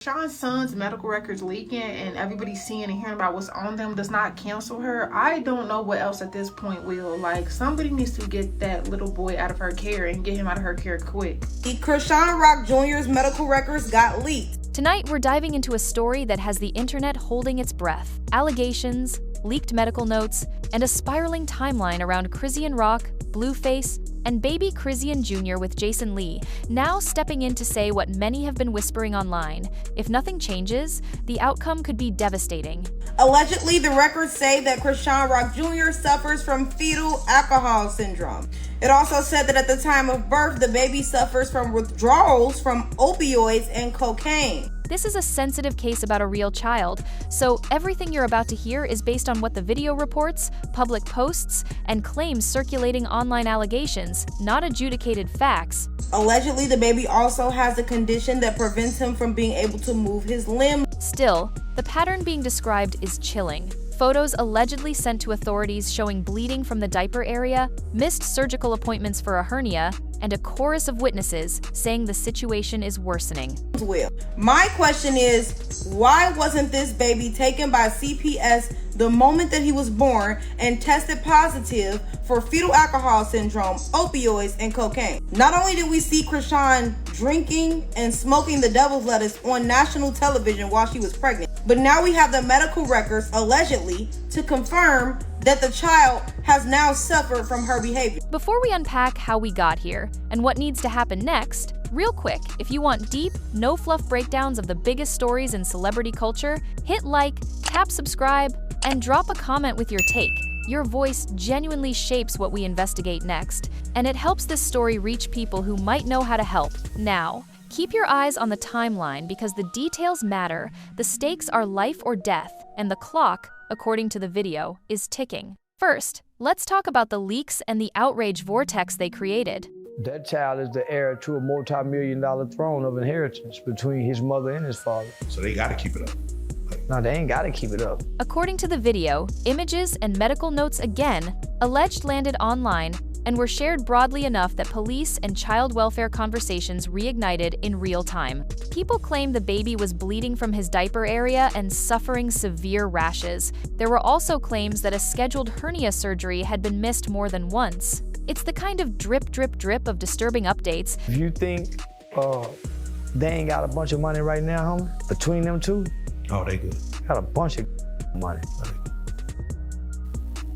Sean's son's medical records leaking and everybody seeing and hearing about what's on them does not cancel her. I don't know what else at this point will. Like, somebody needs to get that little boy out of her care and get him out of her care quick. Chrisean Jr.'s medical records got leaked. Tonight, we're diving into a story that has the internet holding its breath. Allegations, leaked medical notes, and a spiraling timeline around Chrisean Rock, Blueface, and baby Chrisean Jr. with Jason Lee, now stepping in to say what many have been whispering online. If nothing changes, the outcome could be devastating. Allegedly, the records say that Chrisean Jr. suffers from fetal alcohol syndrome. It also said that at the time of birth, the baby suffers from withdrawals from opioids and cocaine. This is a sensitive case about a real child, so everything you're about to hear is based on what the video reports, public posts, and claims circulating online allegations, not adjudicated facts. Allegedly, the baby also has a condition that prevents him from being able to move his limb. Still, the pattern being described is chilling. Photos allegedly sent to authorities showing bleeding from the diaper area, missed surgical appointments for a hernia, and a chorus of witnesses saying the situation is worsening. My question is, why wasn't this baby taken by CPS the moment that he was born and tested positive for fetal alcohol syndrome, opioids, and cocaine? Not only did we see Chrisean drinking and smoking the devil's lettuce on national television while she was pregnant, but now we have the medical records, allegedly, to confirm that the child has now suffered from her behavior. Before we unpack how we got here and what needs to happen next, real quick, if you want deep, no-fluff breakdowns of the biggest stories in celebrity culture, hit like, tap subscribe, and drop a comment with your take. Your voice genuinely shapes what we investigate next, and it helps this story reach people who might know how to help. Now, keep your eyes on the timeline because the details matter, the stakes are life or death, and the clock, according to the video, is ticking. First, let's talk about the leaks and the outrage vortex they created. That child is the heir to a multi-million-dollar throne of inheritance between his mother and his father. So they gotta keep it up. No, they ain't gotta keep it up. According to the video, images and medical notes again, alleged landed online and were shared broadly enough that police and child welfare conversations reignited in real time. People claim the baby was bleeding from his diaper area and suffering severe rashes. There were also claims that a scheduled hernia surgery had been missed more than once. It's the kind of drip, drip, drip of disturbing updates. If you think they ain't got a bunch of money right now, homie, between them two, Oh, they good. got a bunch of money.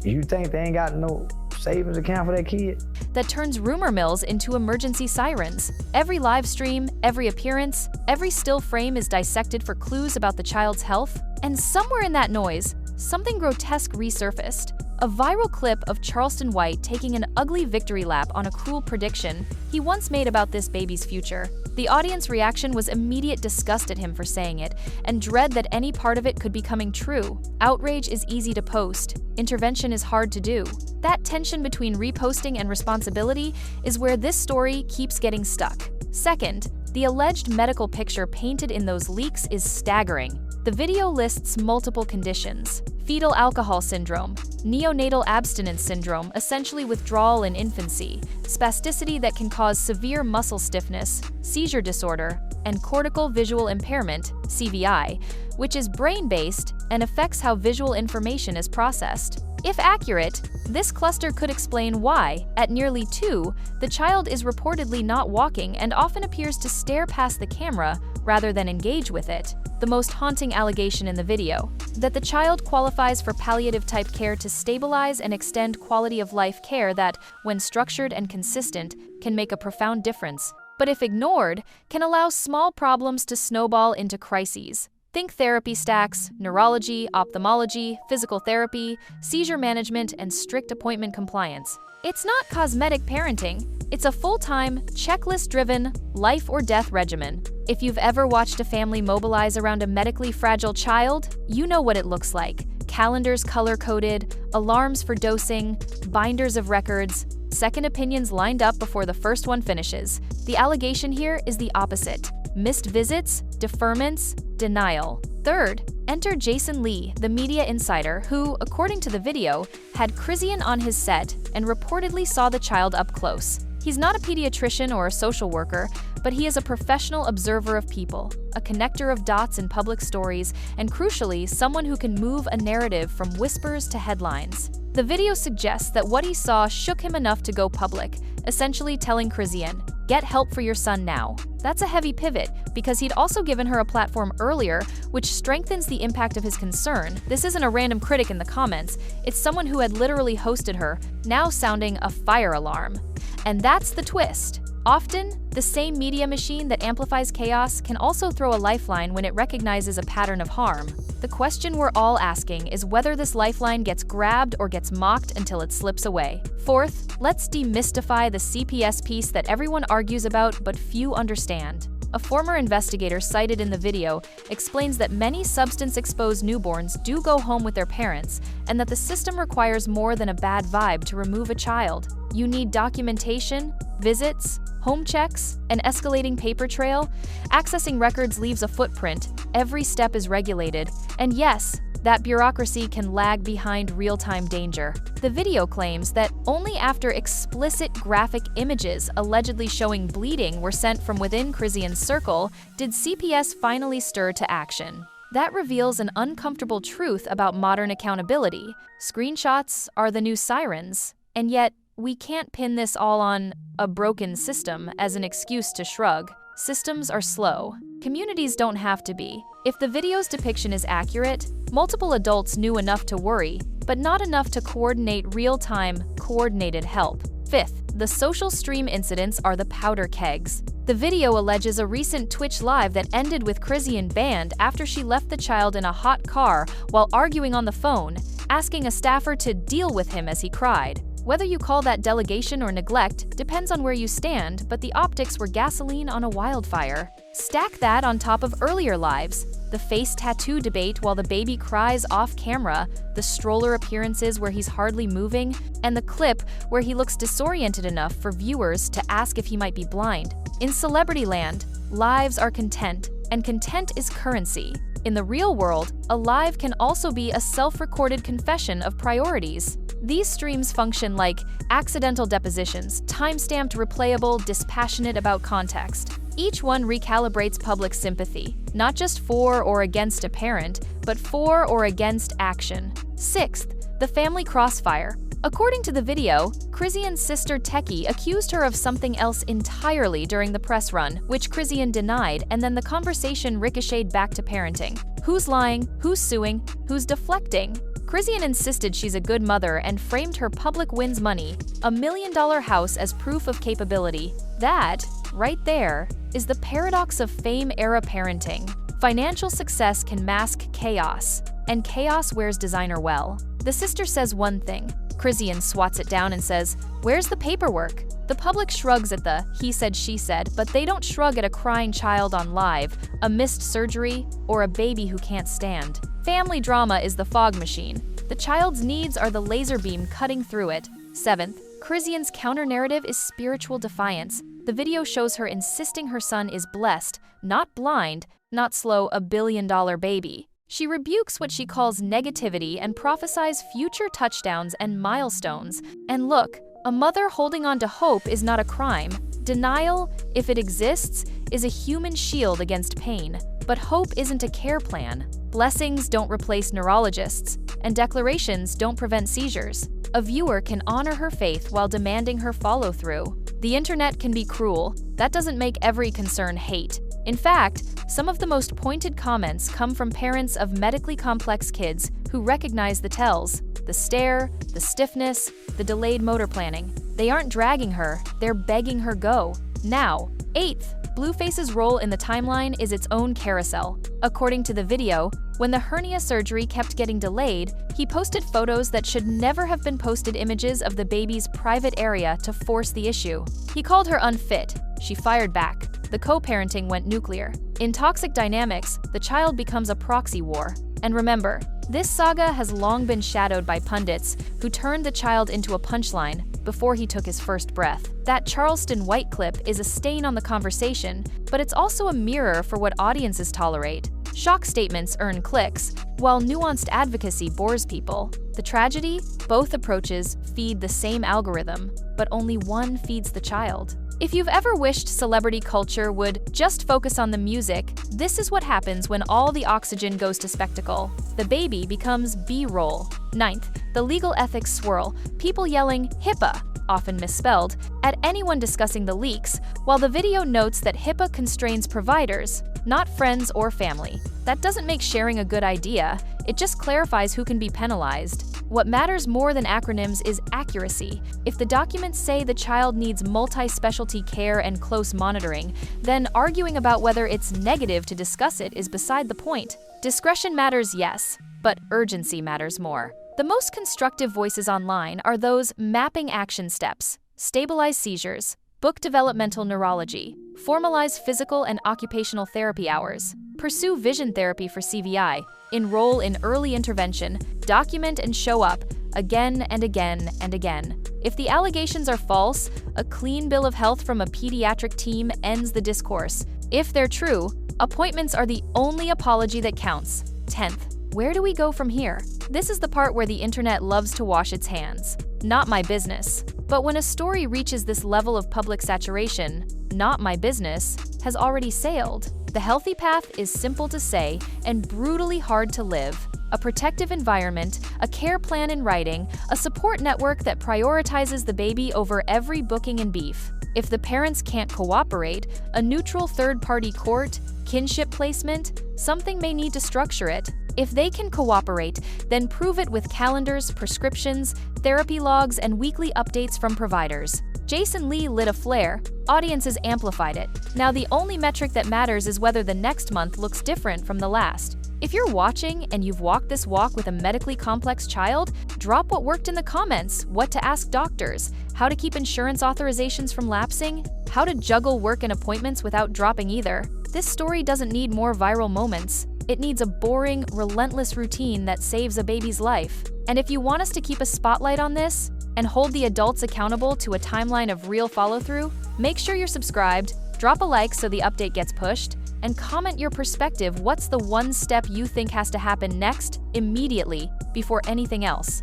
You think they ain't got no savings account for that kid? That turns rumor mills into emergency sirens. Every live stream, every appearance, every still frame is dissected for clues about the child's health. And somewhere in that noise, something grotesque resurfaced. A viral clip of Charleston White taking an ugly victory lap on a cruel prediction he once made about this baby's future. The audience reaction was immediate disgust at him for saying it, and dread that any part of it could be coming true. Outrage is easy to post. Intervention is hard to do. That tension between reposting and responsibility is where this story keeps getting stuck. Second, the alleged medical picture painted in those leaks is staggering. The video lists multiple conditions: fetal alcohol syndrome, neonatal abstinence syndrome, essentially withdrawal in infancy, spasticity that can cause severe muscle stiffness, seizure disorder, and cortical visual impairment, CVI, which is brain-based and affects how visual information is processed. If accurate, this cluster could explain why, at nearly 2, the child is reportedly not walking and often appears to stare past the camera rather than engage with it. The most haunting allegation in the video, that the child qualifies for palliative-type care to stabilize and extend quality-of-life care that, when structured and consistent, can make a profound difference, but if ignored, can allow small problems to snowball into crises. Think therapy stacks, neurology, ophthalmology, physical therapy, seizure management, and strict appointment compliance. It's not cosmetic parenting, it's a full-time, checklist-driven, life-or-death regimen. If you've ever watched a family mobilize around a medically fragile child, you know what it looks like. Calendars color-coded, alarms for dosing, binders of records, second opinions lined up before the first one finishes. The allegation here is the opposite: missed visits, deferments, denial. Third, enter Jason Lee, the media insider who, according to the video, had Chrisean on his set and reportedly saw the child up close. He's not a pediatrician or a social worker, but he is a professional observer of people, a connector of dots in public stories, and crucially, someone who can move a narrative from whispers to headlines. The video suggests that what he saw shook him enough to go public, essentially telling Chrisean, "Get help for your son now." That's a heavy pivot, because he'd also given her a platform earlier, which strengthens the impact of his concern. This isn't a random critic in the comments, it's someone who had literally hosted her, now sounding a fire alarm. And that's the twist. Often, the same media machine that amplifies chaos can also throw a lifeline when it recognizes a pattern of harm. The question we're all asking is whether this lifeline gets grabbed or gets mocked until it slips away. Fourth, let's demystify the CPS piece that everyone argues about but few understand. A former investigator cited in the video explains that many substance-exposed newborns do go home with their parents, and that the system requires more than a bad vibe to remove a child. You need documentation, visits, home checks, an escalating paper trail. Accessing records leaves a footprint, every step is regulated, and yes, that bureaucracy can lag behind real-time danger. The video claims that only after explicit graphic images allegedly showing bleeding were sent from within Chrisean's circle did CPS finally stir to action. That reveals an uncomfortable truth about modern accountability. Screenshots are the new sirens, and yet we can't pin this all on a broken system as an excuse to shrug. Systems are slow. Communities don't have to be. If the video's depiction is accurate, multiple adults knew enough to worry, but not enough to coordinate real-time, coordinated help. Fifth, the social stream incidents are the powder kegs. The video alleges a recent Twitch live that ended with Chrisean banned after she left the child in a hot car while arguing on the phone, asking a staffer to deal with him as he cried. Whether you call that delegation or neglect depends on where you stand, but the optics were gasoline on a wildfire. Stack that on top of earlier lives, the face tattoo debate while the baby cries off camera, the stroller appearances where he's hardly moving, and the clip where he looks disoriented enough for viewers to ask if he might be blind. In celebrity land, lives are content, and content is currency. In the real world, a live can also be a self-recorded confession of priorities. These streams function like accidental depositions, time-stamped, replayable, dispassionate about context. Each one recalibrates public sympathy, not just for or against a parent, but for or against action. Sixth, the family crossfire. According to the video, Chrisean's sister Techie accused her of something else entirely during the press run, which Chrisean denied, and then the conversation ricocheted back to parenting. Who's lying? Who's suing? Who's deflecting? Chrisean insisted she's a good mother and framed her public wins money, $1 million house, as proof of capability. That, right there, is the paradox of fame-era parenting. Financial success can mask chaos, and chaos wears designer well. The sister says one thing. Chrisean swats it down and says, "Where's the paperwork?" The public shrugs at the he said, she said, but they don't shrug at a crying child on live, a missed surgery, or a baby who can't stand. Family drama is the fog machine. The child's needs are the laser beam cutting through it. Seventh, Chrisean's counter-narrative is spiritual defiance. The video shows her insisting her son is blessed, not blind, not slow, $1 billion baby. She rebukes what she calls negativity and prophesies future touchdowns and milestones. And look, a mother holding on to hope is not a crime. Denial, if it exists, is a human shield against pain. But hope isn't a care plan. Blessings don't replace neurologists, and declarations don't prevent seizures. A viewer can honor her faith while demanding her follow-through. The internet can be cruel. That doesn't make every concern hate. In fact, some of the most pointed comments come from parents of medically complex kids who recognize the tells: the stare, the stiffness, the delayed motor planning. They aren't dragging her, they're begging her go. Now. Eighth, Blueface's role in the timeline is its own carousel. According to the video, when the hernia surgery kept getting delayed, he posted photos that should never have been posted, images of the baby's private area to force the issue. He called her unfit. She fired back. The co-parenting went nuclear. In toxic dynamics, the child becomes a proxy war. And remember, this saga has long been shadowed by pundits who turned the child into a punchline before he took his first breath. That Charleston White clip is a stain on the conversation, but it's also a mirror for what audiences tolerate. Shock statements earn clicks, while nuanced advocacy bores people. The tragedy? Both approaches feed the same algorithm, but only one feeds the child. If you've ever wished celebrity culture would just focus on the music, this is what happens when all the oxygen goes to spectacle. The baby becomes B-roll. Ninth, the legal ethics swirl, people yelling HIPAA, often misspelled, at anyone discussing the leaks, while the video notes that HIPAA constrains providers, not friends or family. That doesn't make sharing a good idea, it just clarifies who can be penalized. What matters more than acronyms is accuracy. If the documents say the child needs multi-specialty care and close monitoring, then arguing about whether it's negative to discuss it is beside the point. Discretion matters, yes, but urgency matters more. The most constructive voices online are those mapping action steps, stabilize seizures, book developmental neurology, formalize physical and occupational therapy hours, pursue vision therapy for CVI, enroll in early intervention, document and show up again and again and again. If the allegations are false, a clean bill of health from a pediatric team ends the discourse. If they're true, appointments are the only apology that counts. 10th, where do we go from here? This is the part where the internet loves to wash its hands. Not my business. But when a story reaches this level of public saturation, not my business has already sailed. The healthy path is simple to say and brutally hard to live. A protective environment, a care plan in writing, a support network that prioritizes the baby over every booking and beef. If the parents can't cooperate, a neutral third-party court, kinship placement, something may need to structure it. If they can cooperate, then prove it with calendars, prescriptions, therapy logs, and weekly updates from providers. Jason Lee lit a flare, audiences amplified it. Now the only metric that matters is whether the next month looks different from the last. If you're watching and you've walked this walk with a medically complex child, drop what worked in the comments, what to ask doctors, how to keep insurance authorizations from lapsing, how to juggle work and appointments without dropping either. This story doesn't need more viral moments. It needs a boring, relentless routine that saves a baby's life. And if you want us to keep a spotlight on this and hold the adults accountable to a timeline of real follow-through, make sure you're subscribed, drop a like so the update gets pushed, and comment your perspective. What's the one step you think has to happen next, immediately, before anything else?